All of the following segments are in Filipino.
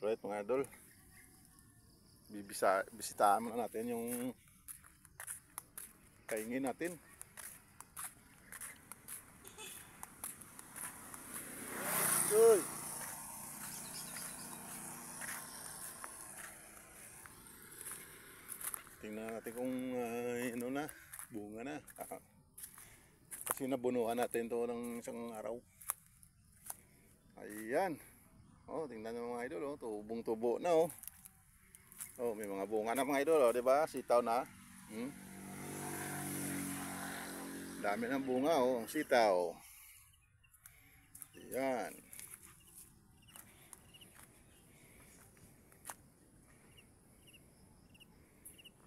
Alright mga idol, bisitahan muna natin yung kaingin natin. Uy! Tingnan natin kung ano na, bunga na. Kasi nabunuhan natin to ng isang araw. Ayan. Oh, tingnan nyo mga idol, oh, tubong-tubo na oh. Oh, may mga bunga na mga idol, oh, 'di ba? Sitaw na. Dami ng bunga oh, ang sitaw. Ayan.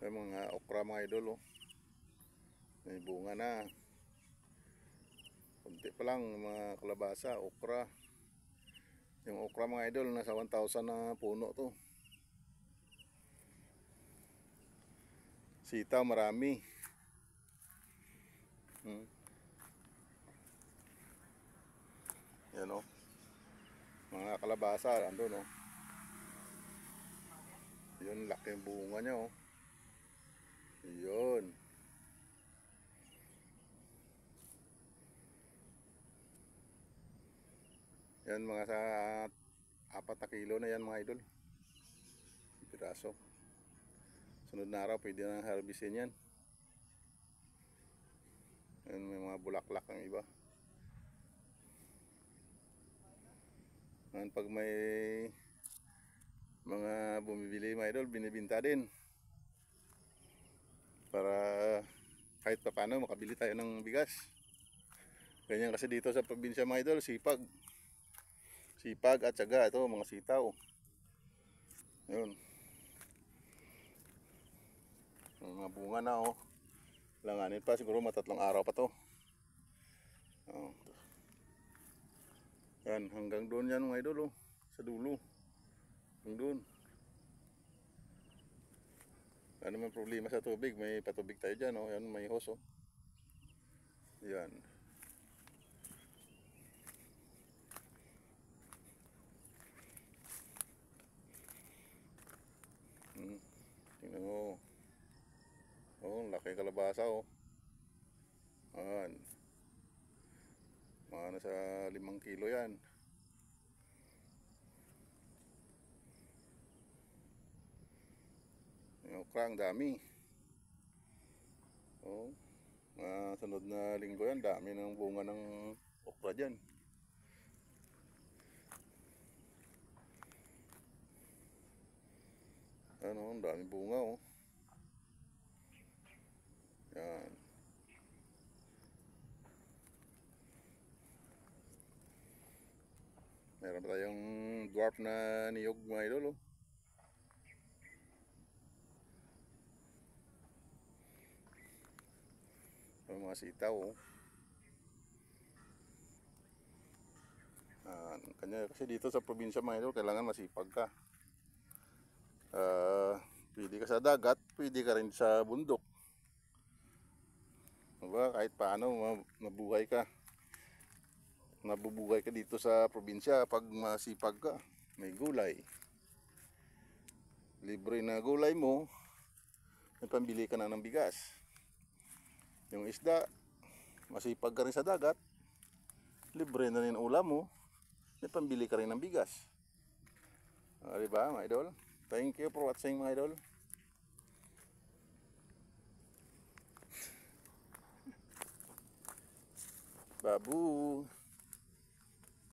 May mga okra mga idol oh. May bunga na. Kunti pa lang mga kalabasa, okra. Yung okra mga idol nasa 1,000 na puno to. Sitaw marami. Yan oh. Mga kalabasa andun oh. Yun, laki yung bunga niya oh. Yun. Yan mga sa 4 na kilo na yan mga idol. Piraso. Sunod na araw pwede na harvestin yan. Yan, may mga bulaklak ang iba. Yan, pag may mga bumibili mga idol, binibinta din. Para kahit pa paano makabili tayo ng bigas. Ganyan kasi dito sa probinsya mga idol, sipag at syaga. Ito mga sitaw. Yun. Mga bunga na oh. Langanin pa, siguro matatlong araw pa to. Oh. Yan, hanggang doon yan mga idol oh. Sa dulo. Hanggang doon. Ano man problema sa tubig, may patubig tayo dyan oh. Yan, may hose oh. Yan. Tingnan mo. Oh, laki kalabasa oh. Ayan. Mga nasa 5 kilo yan. Yung okra, ang dami. Oh, sunod na linggo yan, dami ng bunga ng okra dyan. Ano, ang dami bunga oh. Yan. Meron pa tayong dwarf na niyog mga idol oh. Mga sitaw oh. Kanya kasi dito sa probinsya mga idol, kailangan masipag ka. Pwede ka sa dagat, pwede ka rin sa bundok. Diba? Kahit paano mabuhay ka. Nabubuhay ka dito sa probinsya pag masipag ka. May gulay. Libre na gulay mo, may pambili ka na ng bigas. Yung isda, masipag ka rin sa dagat, libre na rin ulam mo, may pambili ka rin ng bigas. Diba mga idol? Thank you for watching mga idol. Babu.